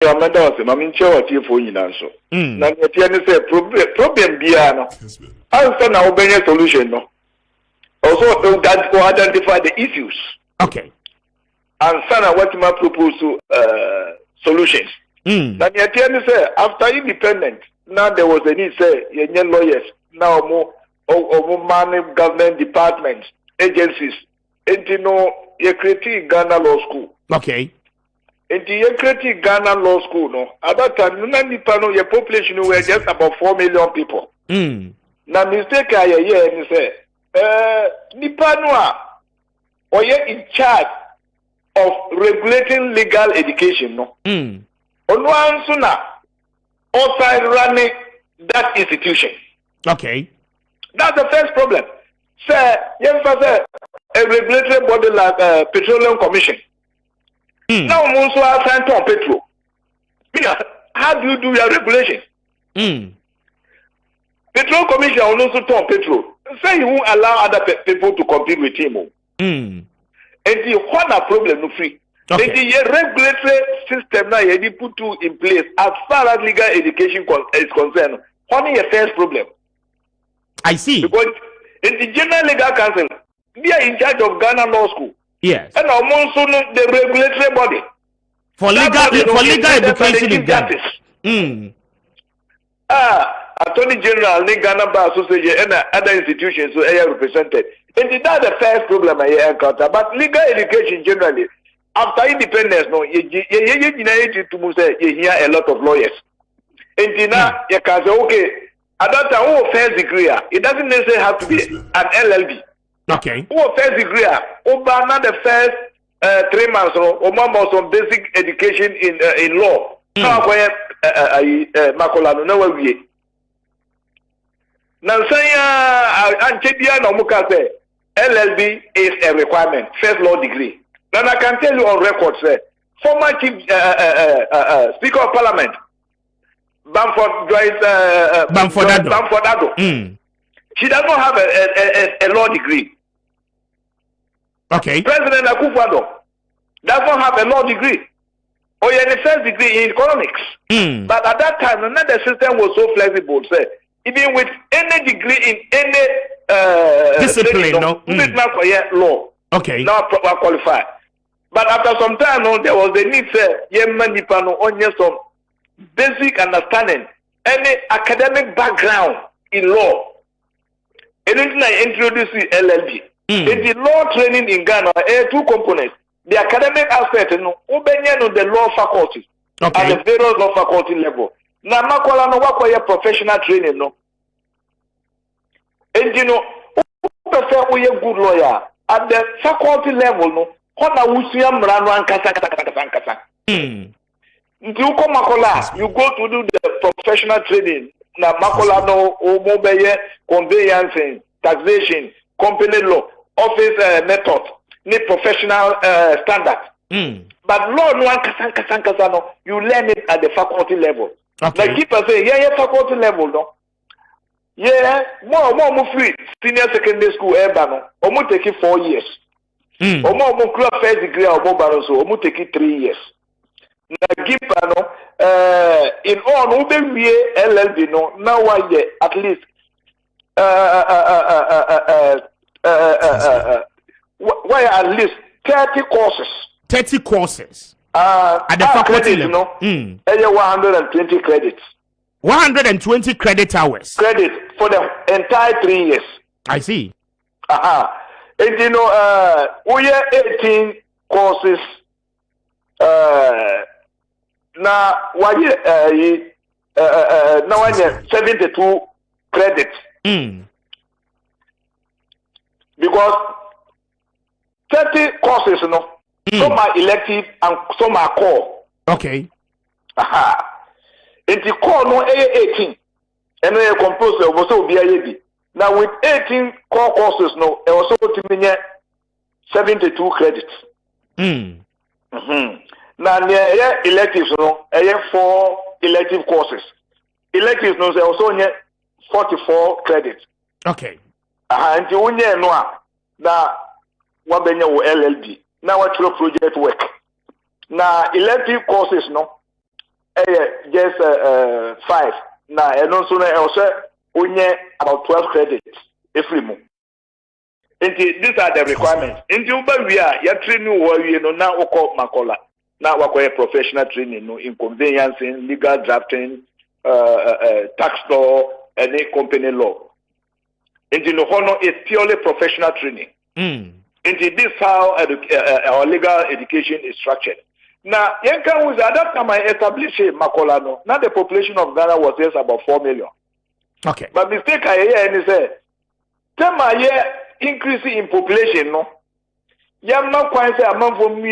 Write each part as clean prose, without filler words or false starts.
Amanda was a mammy chair for you now. So, now the problem be answer now, be a solution. No, also to identify the issues. Okay. And sana what my proposal solutions. Now the say after independent, now there was a need say young lawyers now more more government departments, agencies, and you know you create Ghana Law School. Okay. And you create Ghana Law School no. At that time, no your population were just about 4 million people. Now mistake I hear and say Nipanua or you in charge of regulating legal education no. On one sooner outside running that institution. Okay. That's the first problem. Sir, yes, sir, a regulatory body like Petroleum Commission. Now, also assigned to petrol. How do you do your regulation? Petrol Commission also to petrol. Say you won't allow other people to compete with him. And the one problem no free. Okay. The regulatory system now you put in place as far as legal education is concerned. What is your first problem? I see. Because in the General Legal Council, they are in charge of Ghana Law School. Yes. And also the regulatory body. For legal education in Ghana. Attorney General, Ghana Bar Association, and other institutions who are represented. And that's the first problem I encounter. But legal education generally, after independence, no, you hear a lot of lawyers. And now you can say, okay, at that time, who first degree, it doesn't necessarily have to be an LLB. Okay. Who first degree, over not the first 3 months, or more some basic education in law. Now, Makolano, no way. Now, say, LLB is a requirement, first law degree. Then I can tell you on record, say, former Chief Speaker of Parliament, Bamford Ado. She does not have a law degree. Okay. President Akufo-Addo does not have a law degree. Or a first degree in economics. But at that time, another system was so flexible. Say, even with any degree in any discipline, no. Not for law. Okay. Now qualify. But after some time, there was the need to some basic understanding, any academic background in law. Anything I introduce LLB. In the law training in Ghana, there are two components. The academic aspect, the law faculty, at the various law faculty level. Now, Makola no work professional training, no. And you know, who prefer we a good lawyer at the faculty level, no. Hona wusiam rano ankasa. You come Makola, you go to do the professional training. Now, Makola no mobile conveyancing, taxation, company law, office method. Need professional standard. But law no one no, you learn it at the faculty level. Okay. Like keep saying, yeah, faculty level, no. Yeah, more free senior secondary school no. Almost take it 4 years. Or more first degree or more so almost take it 3 years. Now keep no in all no be LLB no now why at least why at least 30 courses. 30 courses. At the faculty level. 120 credits. 120 credit hours. Credit for the entire 3 years. I see. And you know, we have 18 courses. Now, now I have 72 credits. Because 30 courses, some are elective and some are core. Okay. In the core, no 18. And then composed of also be now with 18 core courses, no, it was also 72 credits. Now, near electives, no, I have 4 elective courses. Electives, no, also 44 credits. Okay. And you know, now, what be LLB? Now, what your project work? Now, elective courses, no, just 5. Now, and also only about 12 credits every month. These are the requirements. We are training now Makola. Now we professional training in conveyancing, legal drafting, tax law, and company law. And is purely professional training. And this is how our legal education is structured. Now, at that time I established Makola. Now the population of Ghana was just about 4 million. Okay. But mistake I hear and say, tell my year increase in population, no. Yam not quite say among from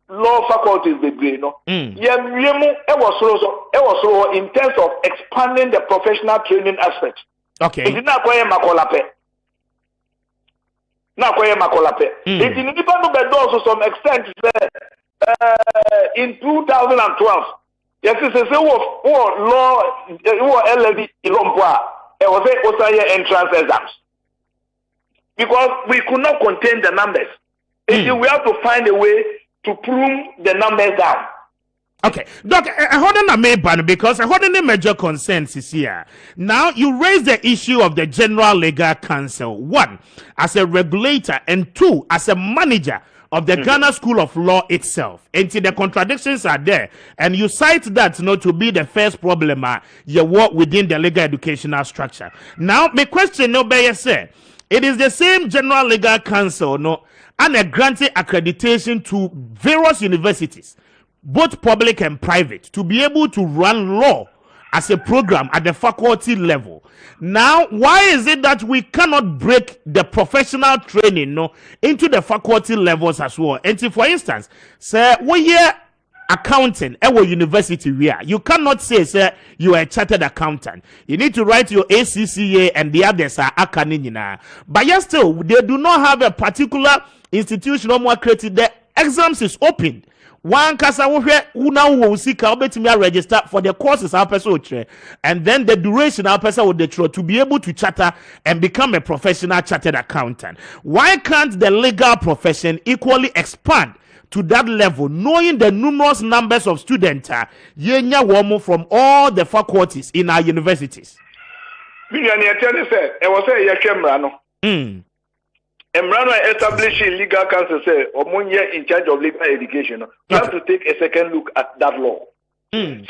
law faculties degree, no. Yam it was so in terms of expanding the professional training aspect. Okay. It did not quite Makolape. Not quite Makolape. It didn't even also some extent in 2012. Yes, it's a law LLB in Lompua. It was a entrance exams. Because we could not contain the numbers. We have to find a way to prune the numbers down. Okay, Doc, because I hold any major concerns is here. Now, you raise the issue of the General Legal Council, 1, as a regulator, and 2, as a manager of the Ghana School of Law itself. And the contradictions are there. And you cite that to be the first problem you work within the legal educational structure. Now, my question, say, it is the same General Legal Council, and a granted accreditation to various universities, both public and private, to be able to run law as a program at the faculty level. Now, why is it that we cannot break the professional training into the faculty levels as well? And for instance, sir, we hear accounting at our university where you cannot say, sir, you are a chartered accountant. You need to write your ACCA and the others are akanina. But yet still, they do not have a particular institution or more created. The exams is open. One kasa who now will seek out me register for the courses our person, and then the duration our person would to be able to charter and become a professional chartered accountant. Why can't the legal profession equally expand to that level, knowing the numerous numbers of students from all the faculties in our universities? Emrano establishing legal council say Omunye in charge of legal education. You have to take a second look at that law. You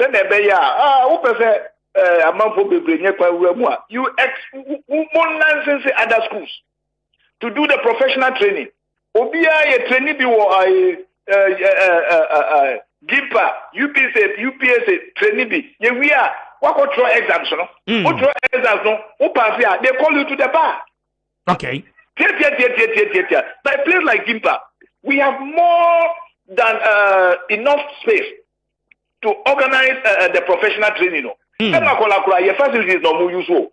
license other schools to do the professional training. Obia a training be GIPA, UPSA training be. We are what throw exams, no? What exams, no? They call you to the bar. Okay. By a place like Gimpa, we have more than enough space to organize the professional training. Your facilities is not more useful.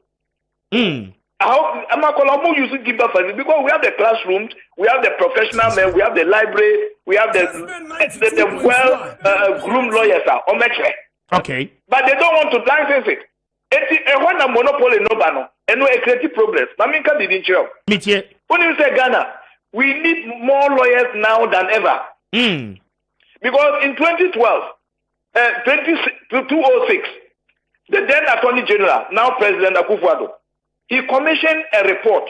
I'm not using Gimpa facilities because we have the classrooms, we have the professional men, we have the library, we have the well-groomed lawyers on metric. Okay. But they don't want to license it. It's a monopoly no banner. And no creative progress. Maminka didn't show. When you say Ghana, we need more lawyers now than ever. Because in 2012, 2006, the then Attorney General, now President Akufo-Addo, he commissioned a report.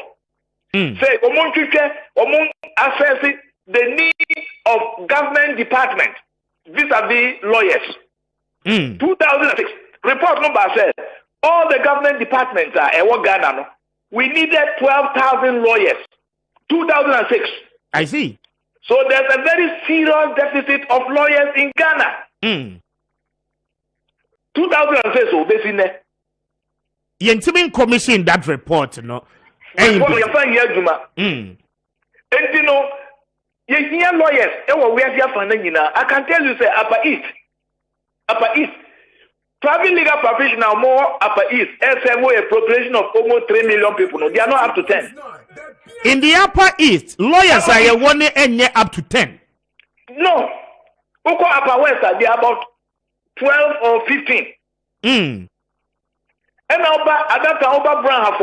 Say, among assessing the need of government department vis-a-vis lawyers. 2006, report number says, all the government departments are Ghana. We needed 12,000 lawyers. 2006. I see. So there's a very serious deficit of lawyers in Ghana. 2006, so basically. Yentimin commission that report, no. And you know, you lawyers, I can tell you, say, Upper East. Private legal professional more Upper East, SMO a population of almost 3 million people. No, they are not up to 10. In the Upper East, lawyers are one and up to 10. No. Oko Upper West, they are about 12 or 15. And at that time, Brown have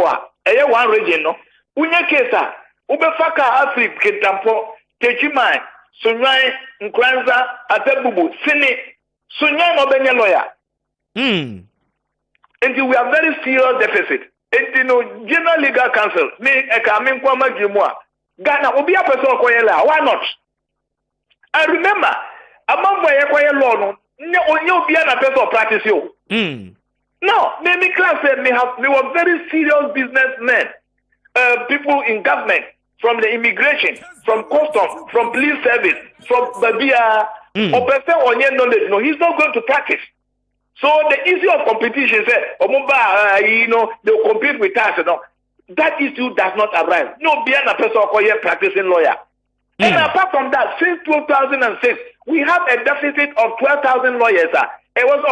one region, no. Unya Kesa, Faka Africa, Ketampo, Techimai, Sunyai, Nkranza, Atebubu, Sini, Sunyai Nobenya lawyer. Mm. And we are very serious deficit. And General Legal Council, me coming kwama jimwa. Ghana obi a person koyela. Why not? I remember among my koyela law no. Onye obi na person practice yo. No, maybe class said we were very serious businessmen, people in government, from the immigration, from custom, from police service, from Babia, or person on your knowledge. No, he's not going to practice. So the issue of competition, they'll compete with us. That issue does not arise. No, beyond a person or practicing lawyer. And apart from that, since 2006, we have a deficit of 12,000 lawyers. It was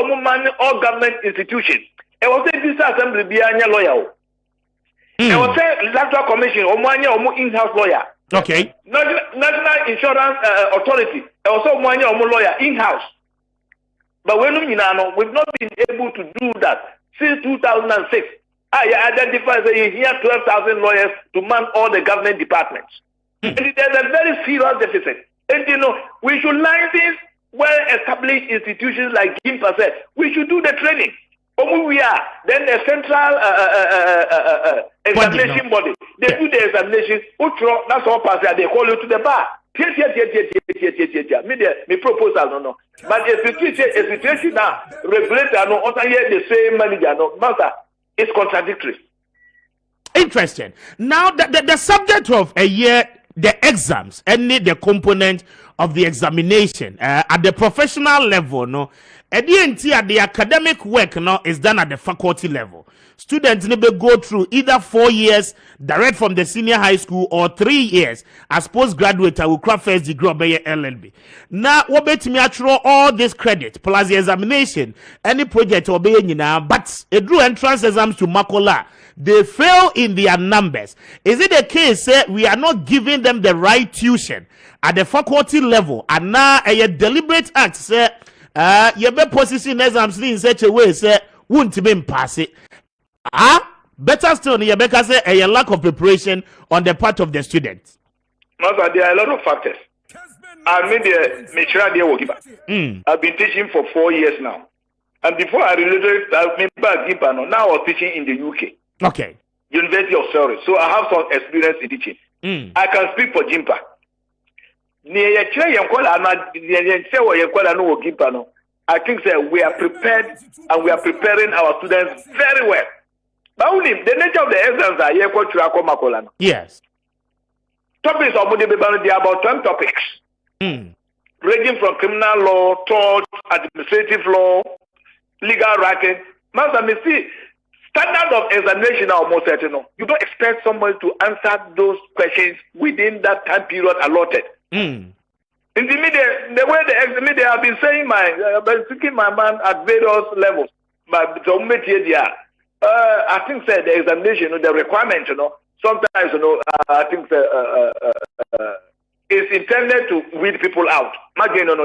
all government institutions. It was a business assembly behind a lawyer. It was a electoral commission, or in-house lawyer. Okay. National Insurance Authority. It was also one lawyer in-house. But we've not been able to do that since 2006. I identify that you hear 12,000 lawyers to man all the government departments. And there's a very serious deficit. And we should license well-established institutions like GIMPA said. We should do the training. We are then the central examination body. They do the examination. That's all pass. They call you to the bar. Me proposal no. But a situation now, regulator no, also hear the same manager no. Master, it's contradictory. Interesting. Now the subject of a year, the exams, any the component of the examination at the professional level, no, at the academic work, no, is done at the faculty level. Students need to go through either 4 years direct from the senior high school or 3 years as postgraduate will craft first degree or be LLB. Now, what bet me throw all this credit plus the examination, any project or be now, but it drew entrance exams to Makola. They fail in their numbers. Is it the case we are not giving them the right tuition at the faculty level, and now a deliberate act say you be position exams in such a way say won't be pass it? Better still, you better say a lack of preparation on the part of the students. No, there are a lot of factors. I made I've been teaching for 4 years now, and before I related, now I was teaching in the UK. Okay. University of Surrey. So I have some experience in teaching. I can speak for Jimpa. I think that we are prepared and we are preparing our students very well. But only the nature of the exams are here. Yes. Topics are about 10 topics. Ranging from criminal law, tort, administrative law, legal writing. Master, me see, standard of examination are almost certain. You don't expect someone to answer those questions within that time period allotted. In the media, the way the media have been saying I've been speaking my mind at various levels. But I think that the examination, the requirement, sometimes, I think it's intended to weed people out.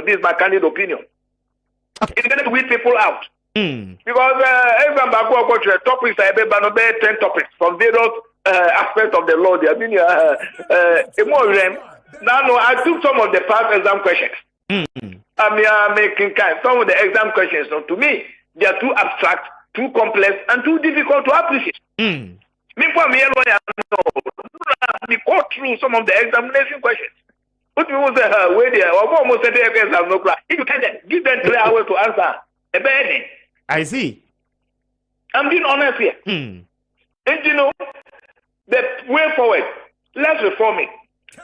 This is my candid opinion. Okay. It's intended to weed people out. Because everyone back to topics, 10 topics from various aspects of the law. Now, I took some of the past exam questions. I'm making some of the exam questions. To me, they are too abstract, too complex, and too difficult to appreciate. Me go through some of the examination questions. What people say, wait there, almost said the exam no class. If you can give them 3 hours to answer, I see. I'm being honest here. And the way forward, let's reform it.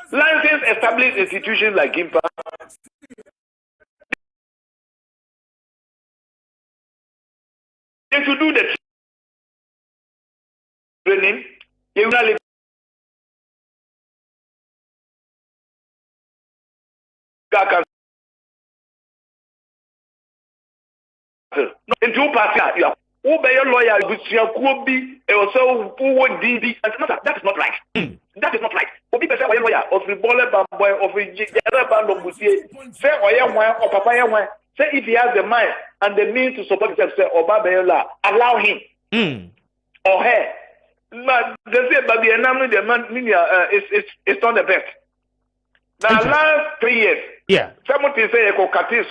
License established institutions like GIMPA. They should do the training. In 2 parts, you have lawyer, that is not right. That is not right. Say if he has the mind and the means to support himself, say allow him or her. They say, but the man it's not the best. Now last 3 years, someone say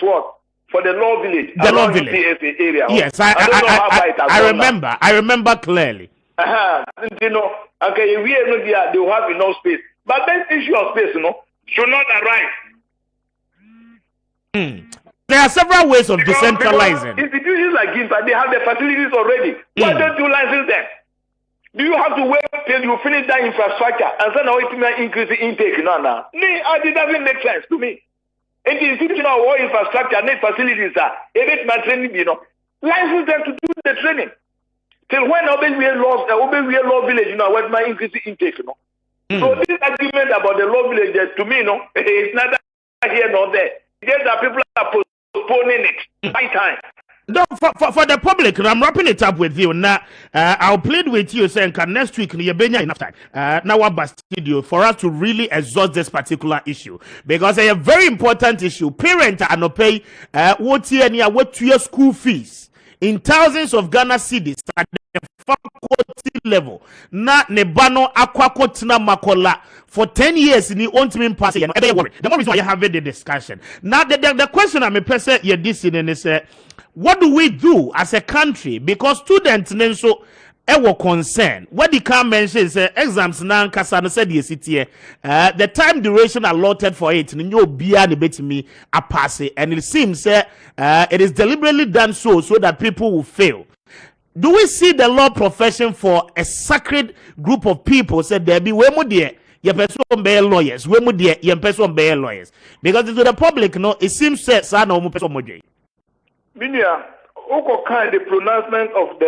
sword for the law village. The law village area. Yes, I remember clearly. You know, okay, we are not there, they will have enough space. But that issue of space, you know, should not arise. There are several ways of decentralizing. Institutions like GIMPA, they have the facilities already. Why don't you license them? Do you have to wait till you finish that infrastructure and then it may increase the intake? No. It doesn't make sense to me. And the institutional war infrastructure and facilities are training, you know. License them to do the training. Till when we law village, you know, what my increase the intake, you know. So this argument about the law village, to me, you know, it's neither here nor there. Just that people are postponing it by time. No, for the public, I'm wrapping it up with you. Now, I'll plead with you, saying, next week, you'll be enough time. Now, our studio for us to really exhaust this particular issue because it's a very important issue. Parents are not pay what your school fees in thousands of Ghana cedis at the faculty level. Na nebano akwakotina makola for 10 years in the ultimate pass. The more reason why you're having the discussion. Now, the question I'm a person you're dissing is what do we do as a country? Because students so ever concern. What the can mention is exams now Kasano said yes it here. The time duration allotted for it no bia ni betimi a pass it, and it seems it is deliberately done so that people will fail. Do we see the law profession for a sacred group of people said there be way more dear your person be lawyers, way more dear your person be lawyers? Because to the public no it seems said no more person more. Minia, who kind the pronouncement of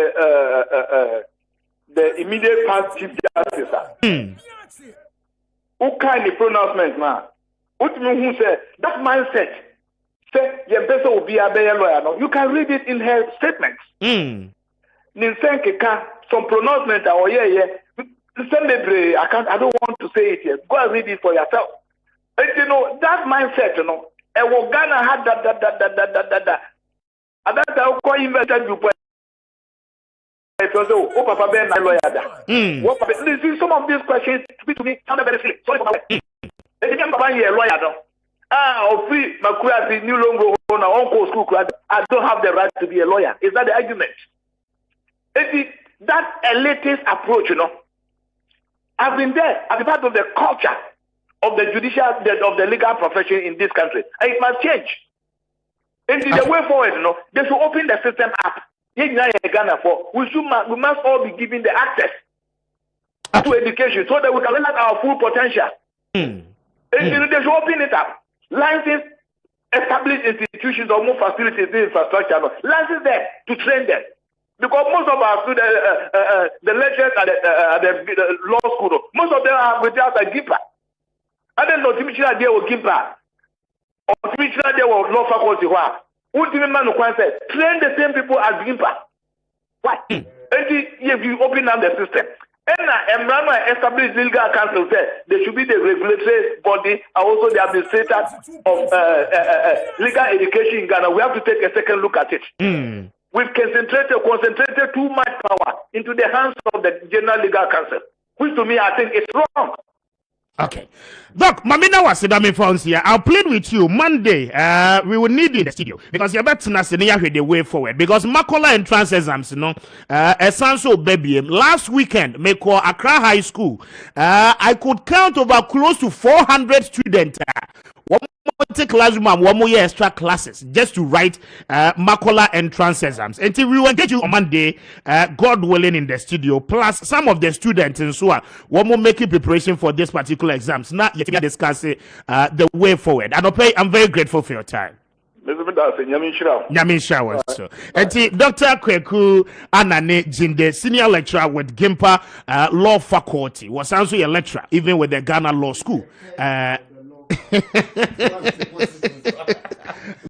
the immediate past chief justice? Who kind the pronouncement, man? What mean who said that mindset? Say your person will be a lawyer. No, you can read it in her statements. Some pronouncement or I don't want to say it here. Go and read it for yourself. And you know that mindset, you know, Ghana had that. At that time, I invested you. Oh, Papa Ben, lawyer. Some of these questions speak to me sound very silly. Sorry for my way. They became Papa here, lawyer. Free Makuya, the new longer owner, uncle school. I don't have the right to be a lawyer. Is that the argument? That elitist approach, you know. I've been there. I've been part of the culture of the judicial, of the legal profession in this country. And it must change. And the way forward, you know, they should open the system up. We must all be given the access to education so that we can realize our full potential. And they should open it up. License established institutions or more facilities in infrastructure. License them to train them. Because most of our students, the lecturers at the law school, most of them are with us at GIMPA. I don't know, Timothy there with GIMPA. Or Timothy there with law faculty. Train the same people as GIMPA. Why? If you open up the system, and established legal council said they should be the regulatory body and also the administrators of legal education in Ghana. We have to take a second look at it. We've concentrated too much power into the hands of the General Legal Council, which to me I think is wrong. Okay. Doc, Mamina was Sidami Phones here. I'll plead with you Monday. We will need you in the studio because you're better than the way forward. Because Makola entrance exams, you know, Sanso baby. Last weekend, Meko Accra High School, I could count over close to 400 students. One more classroom and one more year extra classes just to write Makola entrance exams. Until we will engage you on Monday, God willing, in the studio. Plus, some of the students and so on, one more making preparation for this particular exams. Not yet discussing the way forward. And I'm very grateful for your time. Nyamin Shower. So, Dr. Kweku Anane Jinde, senior lecturer with GIMPA Law Faculty, was also a lecturer even with the Ghana Law School.